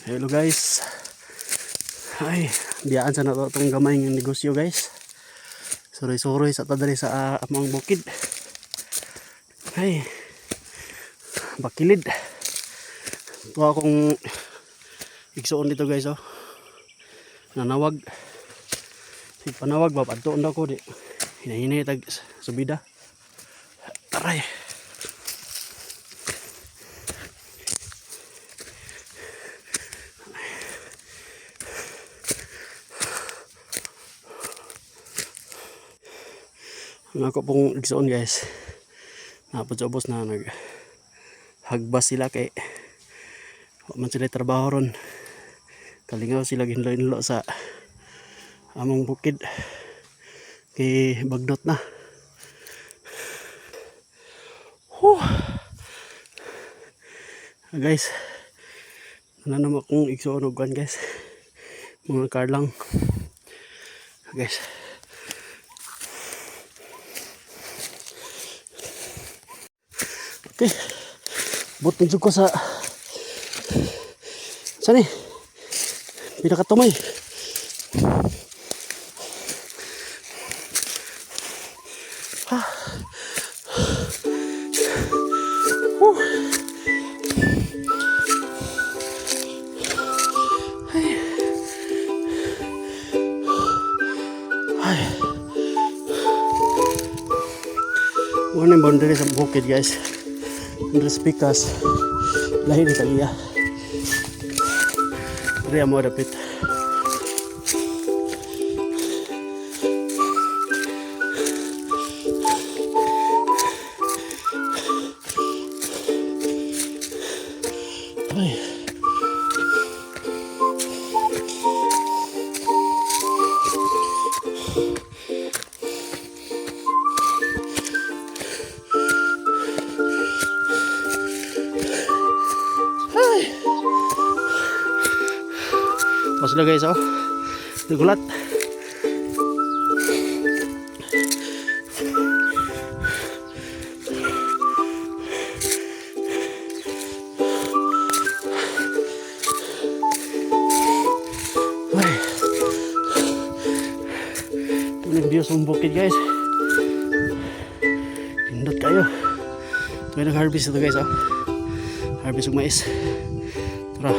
Hello guys. Ay, biyaan sa nato itong gamay ng negosyo guys. Suroy-suroy sa tadari sa amang bukid. Ay, bakilid. Ito akong igsoon dito guys oh. Nanawag. Si panawag ba padtuon daw ko di. Hinahinay tag subida. Aray. Ang ako pong igsoon guys, napod-ubos na naghagbas sila kay man sila trabaho ron. Kalingaw sila ginlo-inlo sa among bukid kay bagnot na. Guys, wala naman akong igsoon og kan guys, mga car lang guys. Okay, butin ko sa saan eh pinakatumay. Muna yung boundary sa bukid guys. Andres Picas lahir di Italia. Ria mo dapit. Ay. Pas na guys oh. Nagulat. Ay. Nag-view sa bukid guys. Hindot kayo. May nag-harvest ito guys oh. Harvest ng mais. Tara.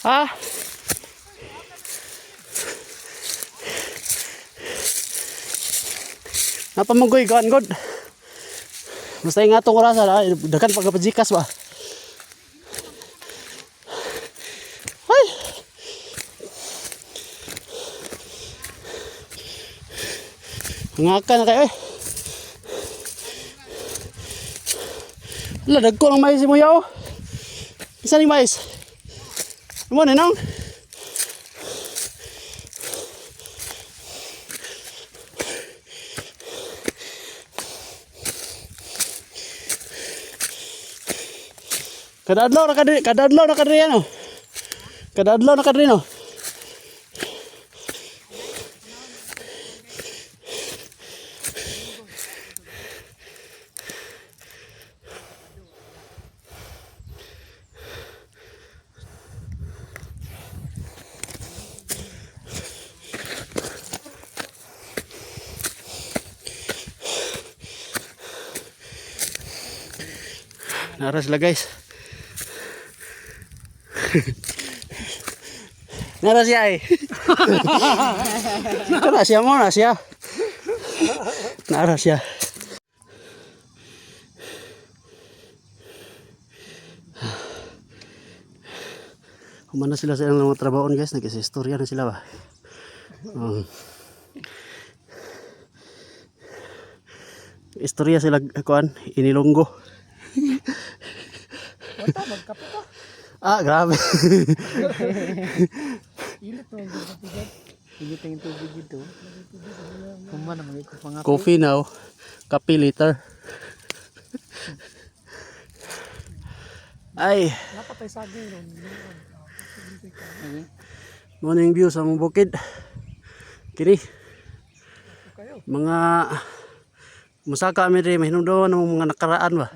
Ah. Napamanggoy gaan god. Basta yung atong orasan ha, dakan pagkapajikas ba. Ay. Ngaka na kayo eh. Wala, dagko ng mais mo yaw. Isa ni mais. Ano na nang? Kadadlaw na kadri ano? Kadadlaw na kadri no? Nara sila guys. Nara siya eh. Nara siya mo na siya. Nara siya. Kumana sila sa ilang mga trabaho guys. Nag-istorya na sila ba. Istorya sila kuan inilonggo. Wata, magkape ka. Ah, grabe. Init mo yung tubig. Init yung tubig dito. Kuman naman ito pang Coffee now. Kape later. Ay, napatay saging ron. morning view sa mong bukid. Kini Kayo. mga musaka mi rin mahinungdaw ng mga nakaraan ba.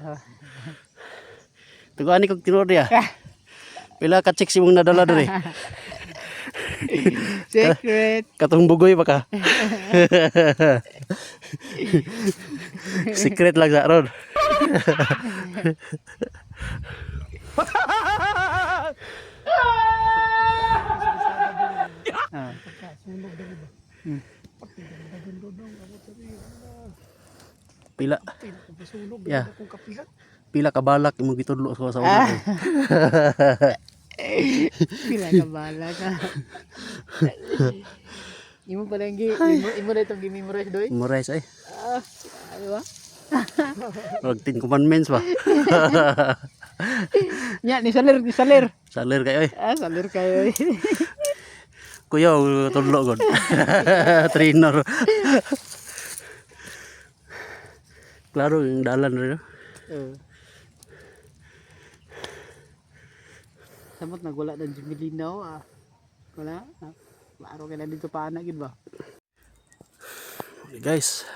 Tuguan ni kog tinuod ya. Pila ka chicks imong nadala diri. Secret. Katong bugoy ba ka? Secret lang sa ron. Sunog dali ba? Pila Sunog Yeah. akong kapihan. pila ka balak imong gitudlo sa una. Pila ka bala ka. Imo pala imo na itong gi-memorize doy. Memorize ay. Ano ba? Wag 10 commandments ba. Nya ni salir. Salir kayo ay. Salir kayo. Kuya tudlo god. Trainer. Klaro yung dalan rin. Samot nagwala ng Jimilinaw Wala. Klaro ka na dito paana gid ba? Okay, guys.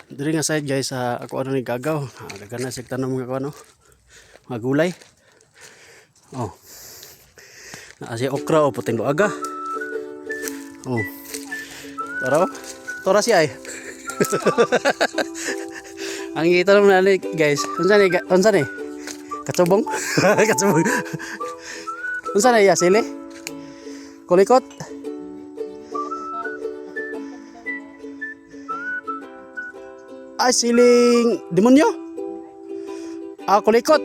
Diri nga side guys ako ano ni gagaw. Daghan na sig tanom nga ano. Mga gulay. Oh. Naa siya okra o puting luaga. Oh. Tora siya ay. Ang itanong na ni guys. Unsa ni? Katsubong? Katsubong. Unsa na iya sili? Kulikot? Ay siling demonyo? Kulikot.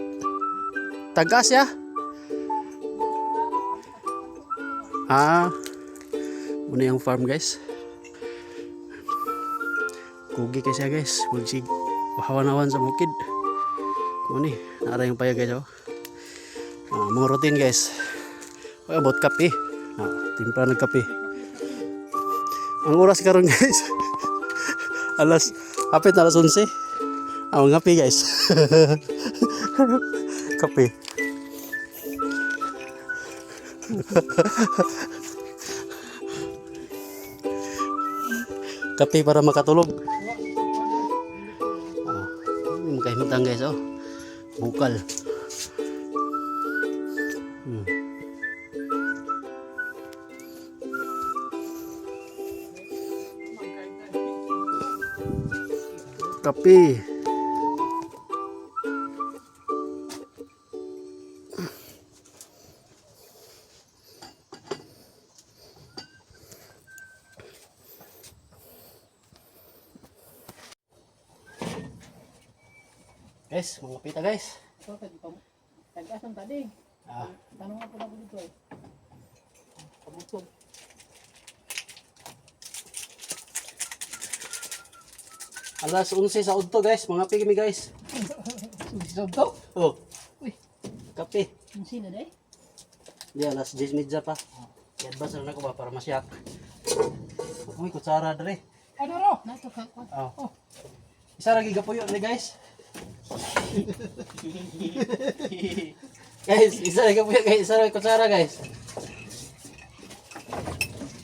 Tagas ya? Muna yung farm guys. Kugi kasi siya guys. Magsig hawan-hawan sa bukid. Muna nara yung paya guys. Mga routine guys. Abot kape. Timpla ng kape. Ang oras karon guys. Hapit na alas 11. Ang kape guys. Kape. Kape para makatulog. Magkahimitang guys bukal. Kape. Guys, mga pita guys. Tagasang tadi. Ah, Tanong ako lang dito eh. Pabutog. alas 11 sa udto guys, mga pigmi guys. Sugisog to? Oh, Uy, kape. ang sino day? Di alas 10:30 pa. I-advance na ako ba para masyak. Uy, kutsara dre. Ano ro? Nato ka. Oh. Isa lagi gapuyo ni guys. Guys, isa lagi gapuyo guys, isa lagi kutsara guys.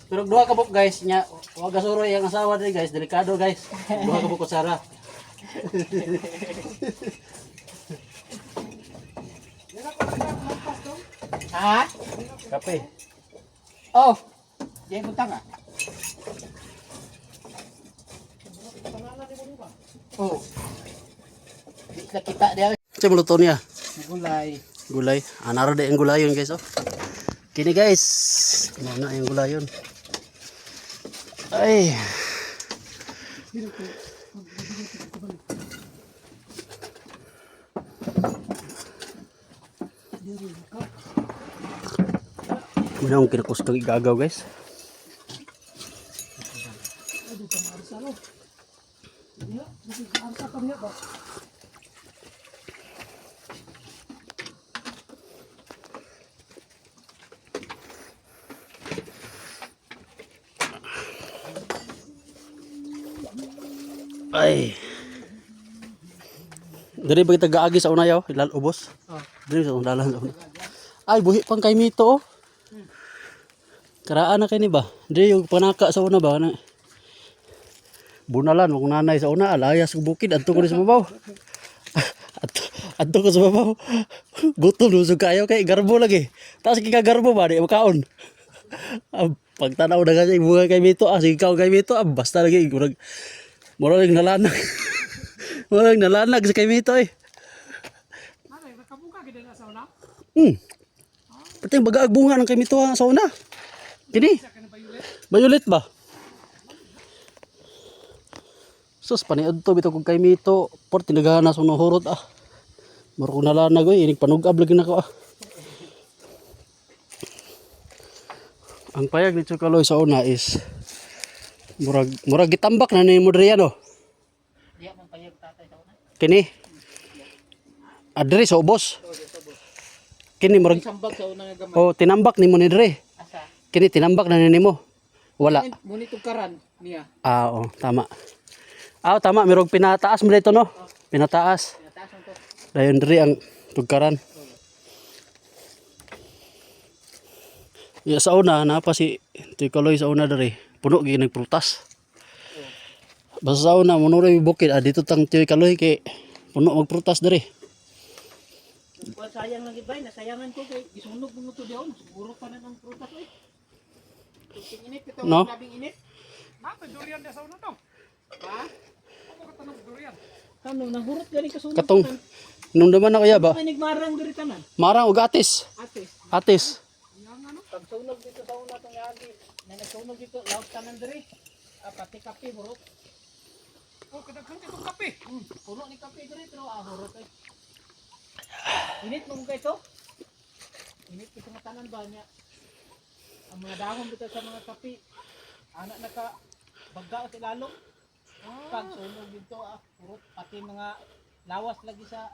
Pero duha ka buk guys nya, wag gasuroy ang asawa dre guys, delikado guys. Duha ka buk kutsara. Ha? Kape. Oh. Diyan punta ka. Oh. Di kita dia Sa luto niya. gulay. Gulay. Naro de ang gulayon guys Kini guys. Ano na yung gulayon. Ay. Muna akong kinakus kang igagaw guys. Niya, arsa pa niya ba? Ay. Diri ba kita gaagi sa una yaw, ilal ubos. Oh. Diri sa undalan sa una. Ay buhi pang kay mito oh. Karaan na kay ni ba? Diri yung panaka sa una ba na. Bunalan kung nanay sa una alayas ug bukid adto ko sa babaw. Adto ko sa babaw. Gutom lusog kayo kay garbo lagi. Taas kay garbo ba di makaon. Pagtanaw na kasi bunga kay mito sige ikaw kay mito basta lagi murag nalanag. Murag nalanag sa kay mito eh. Ano, nakabuka gid na sa una? Pati baga bunga ng kay mito sa una. Kini. Sa kana violet. Violet ba? Sus paniad to bitaw kog kay mito, por tinagana sa unang hurot ah. Murag nalanag oy, inig panugab lagi nako ah. Ang payag ni Chukaloy sa una is murag gitambak na ni Modriano. Diya man payag tatay sa una. Kini. Adre sa ubos. Kini murag Sambag sa una nga gamay. oh tinambak ni mo ni Dre. Asa? Kini tinambak na nimo. Wala. Muni tukaran niya. Ah, oh, tama. Ah, tama, mirog pinataas mo dito no. Pinataas. Taas man to. Dayon Dre ang tugkaran. Ya sa una na pa si Chukaloy sa una Dre. Puno gyud nagprutas. Basta sa una mo ray bukid dito tang Chukaloy kay puno magprutas Dre. Wal sayang lagi bay, nasayangan ko kay gisunog mo to diyon. Siguro pa na ng prutas oy. Tung init ito, No? labing init. Mapa durian dia sa una to. Ha? Ako katanog durian. Kano nahurot gani kasunog. Katong nung daman ako ya ba? May nigmarang diri tanan. Marang og atis. Ate, Atis. pag sunog dito sa una tong yagi, na nagsunog dito laos tanan diri. Pati kape hurot. Oh, kadaghan kay tong kape. Puno ni kape diri pero hurot eh. Init mo kay to? Init kita nga tanan ba niya? Ang mga dahon dito sa mga kape, anak naka bagga sa ilalom. Pag sunog dito hurot pati mga lawas lagi sa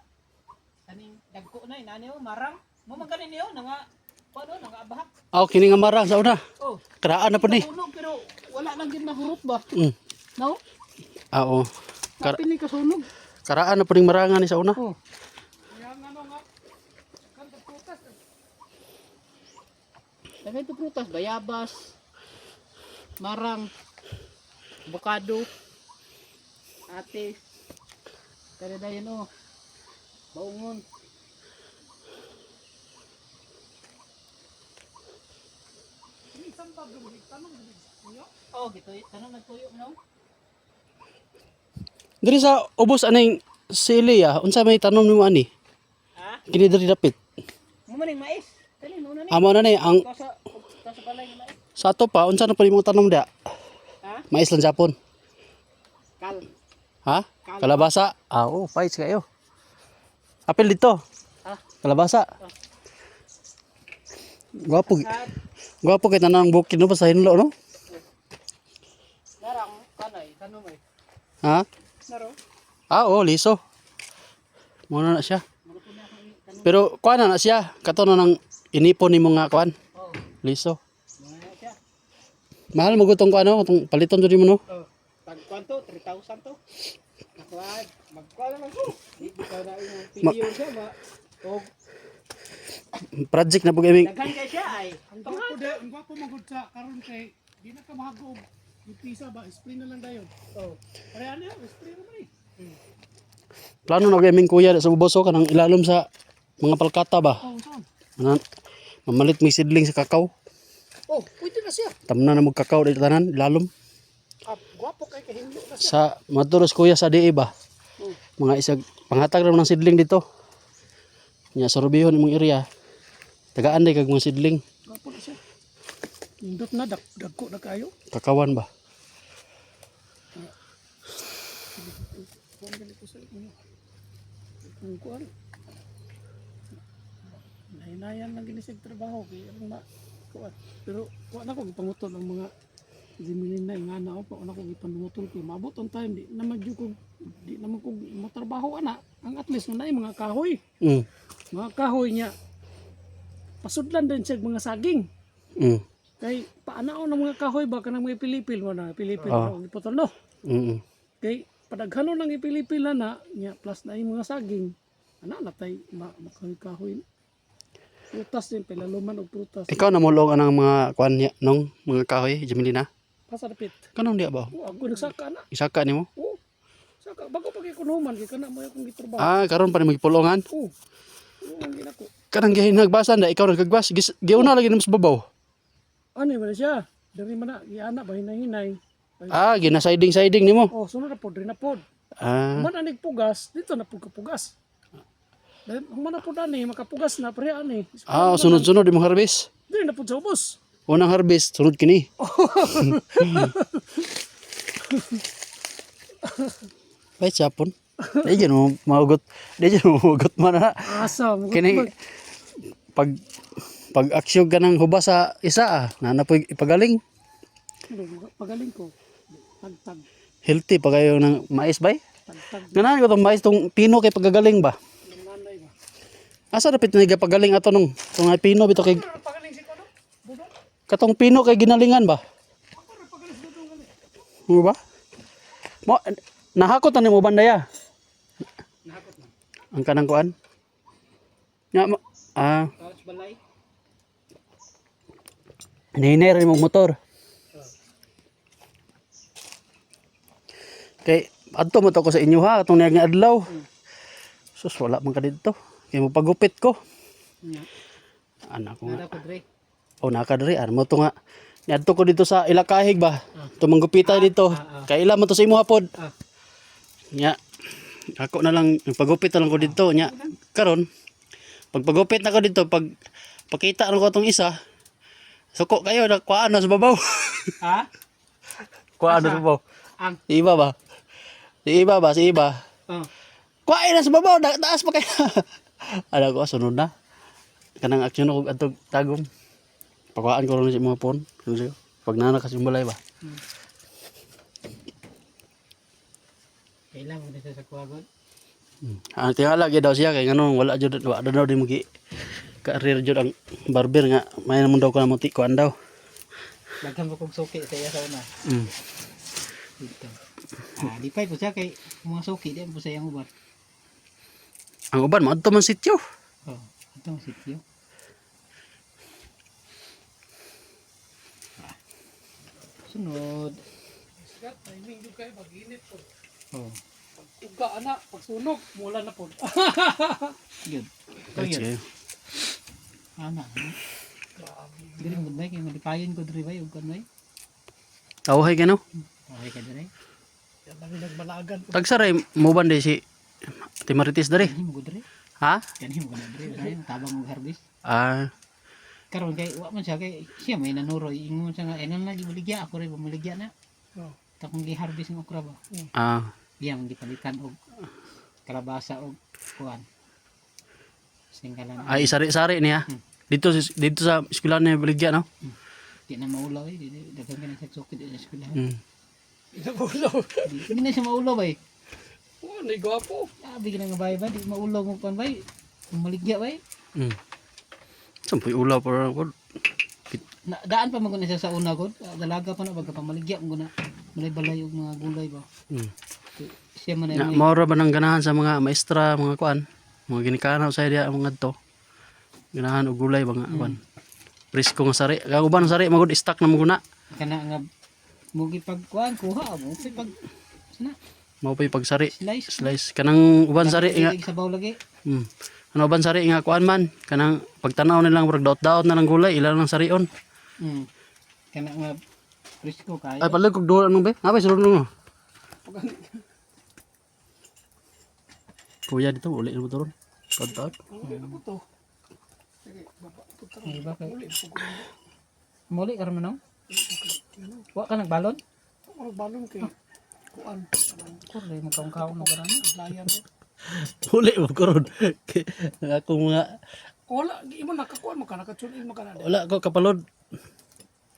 kaning dagko na inani mo marang. Mo man kanin niyo nga paano nga abahak. Aw kini nga marang sa una. Oh, Karaan na po ni. kasunog pero wala lang gid mahurot ba? Mm. No? Ah, oo. Kape ni kasunog. Karaan na po ning marangan ni sa una. Oh. Yang ano nga. Kan prutas. Daghan to prutas, bayabas, marang, avocado, ate. Kada dayon oh. Baungon. Minsan pa dumi tanong niyo. Oh, gito tanong nagtuyo no. Diri sa ubos aning sili unsa may tanom nimo ani? Ha? Kini diri dapit. Mo man yung mais. Kani no na ni. Amo na ni ang Kasa balay yung mais. sa ato pa unsa na pa imong tanom da? Ha? Mais lang Japon. Kal. Ha? Kalabasa. Ah, oh, fights kayo. Apel dito. Ha? Kalabasa. Gwapo. Kad. Gwapo kay tanang bukid no sa hinlo no? Narang kanay, tanong may. Ha? Naro. Ah, oh, liso. Muna na siya. Pero kuan na siya. Kato na nang inipon nimo nga kuan. Oh, Liso. mga na siya. Mahal mo gutong kuan no, tong paliton jud mo no. Oh, pag kwanto 3,000 to. Nakuha, magkuha naman ko. Di ka na yung pilyo siya ba? O, Project na po gaming. daghan kay siya ay. Ang gwapo magud sa karon kay di na ka mahagog. Yung pisa ba, spray na lang dayon. Oh, Pare ano, spray naman eh. Plano na gaming kuya sa buboso kanang ilalom sa mga palkata ba. Oh, saan? Anan, mamalit may sidling sa kakao. oh, pwede na siya. Tamna na mo kakao dito tanan, ilalom. Gwapo kay kahimlo na siya. Sa maturos kuya sa DE ba. Mga isag panghatag ra ng sidling dito. Nya sa Rubihon imong area. Tagaan day kag mga sidling. Gwapo na siya. Indot na dagko na kayo. Kakawan ba. Kuan gali ko sa inyo. Ang kuan. Nahinayan lang gini sa trabaho kay ang kuan. Pero kuan ako gipanguton ang mga Jimilin na nga na pa una ko ipanutol ko maabot on time di naman ko matrabaho ana ang at least na mga kahoy. Mm. Mga kahoy niya pasudlan din siya mga saging. Mm. Kay paanaw ng mga kahoy ba kanang mga pilipil mo na pilipil Ah. mo iputol no. Mm. Kay padaghano nang ipilipil na niya plus na yung mga saging. Ana natay makahoy-kahoy. Prutas din pelaluman og prutas. Ikaw namulong anang mga kuan niya nung mga kahoy Jamelina. Pasarapit. Kanang diya ba? Oh, ako nagsaka na. Isaka nimo? Oh. Saka bago pa kunuman kay kana mo akong gitrabaho. Ah, karon pa nimo gipulongan. Oh. Oo, ang ginako. Kanang ginagbasan da ikaw nagagwas. Giuna lagi nimo sa babaw. Ano ba siya? Dari man na giana ba hinay-hinay. Ah, gina-siding nimo. Oh, sunod na pod rin na pod. Ah, Man anig pugas, dito na pud kapugas. Dahil man na pod ani makapugas na pre ani. sunod-sunod imong harvest. Dili na pod sa ubos. Unang harvest, sunod kini. Bait sapon. Di dyan mo maugot. Di dyan mo maugot man na. Asa mo. Kini pag aksyon ka ng hubas sa isa nanapoy ipagaling. Pagaling ko. Tagtag. Healthy pa kayo ng mais bay. Tagtag. Ganahan ko tong mais tong pino kay pagagaling ba. Nanay ba? Asa dapat na pagaling ato nung tong pino bito kay Pagaling si Kono? Budok? katong pino kay ginalingan ba? Pagaling si Budok gali. Mo ba? Mo nahakot na nimo bandaya. Nahakot na. Ang kanang kuan. Nya Couch balay. nahiner mo motor. Kay adto mo to ko sa inyo ha atong niyag nga adlaw. Sus wala man ka dito. Kay mo pagupit ko. Anak ko nga. Nada ko dre. O nakadiri ano mo to nga. Niadto ko dito sa Ilakahig ba. Tumanggupita dito. Kay ila mo to sa imo hapod. Nya ako na lang pagupit na lang ko dito nya karon pag pagupit na ko dito pag pakita ano ko tong isa suko kayo na kuan na sa babaw. Ha? Kuan na sa babaw. Ang Si iba ba? Si iba. oh. Kuan na sa babaw, taas pa kayo. Ala ko sunod na. Kanang aksyon ko atog tagom. Pakuan ko ron sa mga phone. Pag nana kasi balay ba. Kailan mo dito sa kuwagon? Ang tingala gyud daw siya kay nganong wala jud daw di mo gi career jud ang barber nga may naman daw ko na muti kuan daw. Daghan mo kong suki sa iya sa una. Mm. Dito. Di pa ko siya kay mga suki di po sa iyang uban. Ang uban mo adto man sityo. Oh, ito ang sityo. Sunod. Sigat timing jud kay pag-init po. Oh, Uga ana pag sunog mula na pod. yun. Ito Let's yun. go. Ana. Dili mo ba kay malipayon ko diri ba ug kanay? Tawhay ka no? Okay ka diri. Yan lang nagbalagan po. Tagsaray mo ban di si Timaritis dari. Kanhi mo ko diri. Ha? Kanhi mo ko na diri. Kanhi tabang mo harvest. Ah, Karon kay wa man siya kay siya may nanuroy ingon siya nga enan lagi maligya ako rin maligya na. Oh. Takong gi-harvest ng okra ba. ah, Diya man gipalitan og kalabasa og kuan. Singkalan. ay sari-sari niya. Dito sa eskwelahan ni Baligya no. Di na maulaw eh. Dagan ka na sa sukid sa eskwelahan. Mm. Inabulo. Hindi na siya maulaw ba eh. Oh, ni gwapo. Sabi ka na nga ba ba? Di maulaw mo pan ba eh. Maligya ba eh. Mm. Sampoy ulaw para ko. Daan pa man ko na siya sa una ko. Dalaga pa na baga pa maligya mo na. Malay-balay og mga gulay ba. Mm. Siya man Nya ay maura ba nang ganahan sa mga maestra, mga kuan, mga ginikanaw sa dia mga adto. Ganahan og gulay ba nga kuan. Presko nga sari. Kag uban ang sari magud stock na maguna. kana nga mugi pagkuan kuha mo pag sana Mao pay pagsari. slice Slice kanang uban sari nga. sa baw lagi. Mm. Ano uban sari nga kuan man kanang pagtanaw nilang murag daot-daot na lang gulay ila lang sarion. Kana nga presko kay. Ay palag kog duol anong be? Napay sulod mo. Kuya dito uli na mo turon. Taot-taot. Ano po to? Sige, baba. Putra. Ay, ba kay Uli po ko. muli karon man no? Wa ka nagbalon? Ako balon kay kuan. Kurde mo kaon mo karon. Layan po. Uli mo karon. Ako mga Wala, di mo nakakuan mo ka, nakatsunin mo ka na. wala ko kapalod.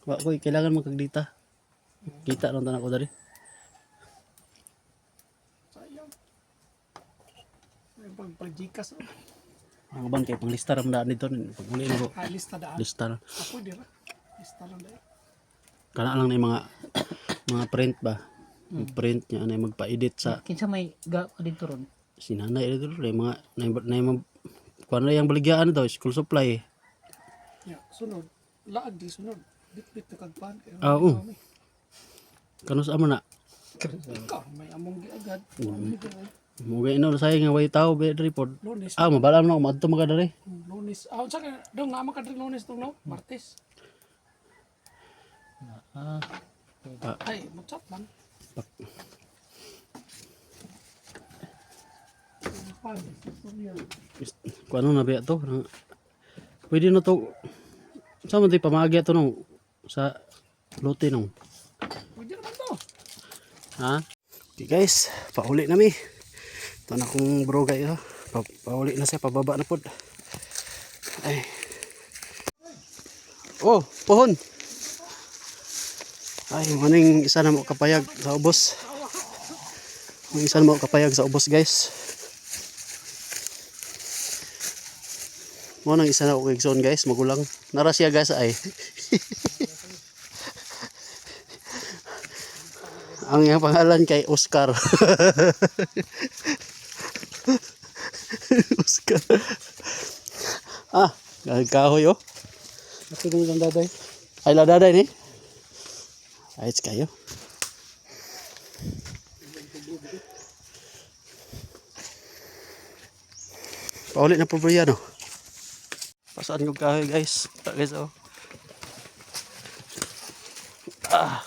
Wa ko kailangan magkagdita. Kita lang tanan ko dari. Sayang. Ay, pag-jikas. Ang uban kay panglista ra man dito pag uli na ko. Lista daan. Lista ra. Ako dira. Lista lang dahil. Kana lang na yung mga print ba. Yung print niya na magpa-edit sa Kinsa may ga dito ron. sinanay dito rin mga kuan na yung baligyan daw school supply. Yeah, sunod. Laag di sunod. Bit-bit na kagpan. Oo. Kanus amo na. Ikaw, may among giagad. Mugay na sayang nga way tao be report. Lunes. Mabalam na umadto magadari. Lunes. Ah, sa dong naman kadri Lunes tong no? Martes. Ah, Ay, mo-chat lang. Kuan na ba to? Pwede na to. Sa man tay pamagi to no sa lote no. Pwede naman to. Ha? Okay guys, pauli na mi. Ito na kong bro guys. Pauli na siya, pababa na pod. Ay. Oh, pohon. Ay, maning isa na mo kapayag sa ubos. Maning isa na mo kapayag sa ubos guys. Mo nang isa na ko igsoon guys, magulang. Nara siya guys ay. Ang iyang pangalan kay Oscar. Oscar. Ah, kahoy oh. Kasi lang daday. Ay ladaday ni. Ayos kayo. Paulit na po ba yan oh. Pasaan ko kahoy guys. Guys oh. Ah.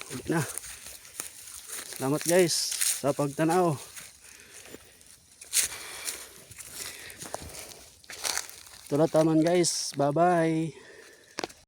Ulit na. Salamat guys sa pagtanaw. Ito na taman guys. Bye bye.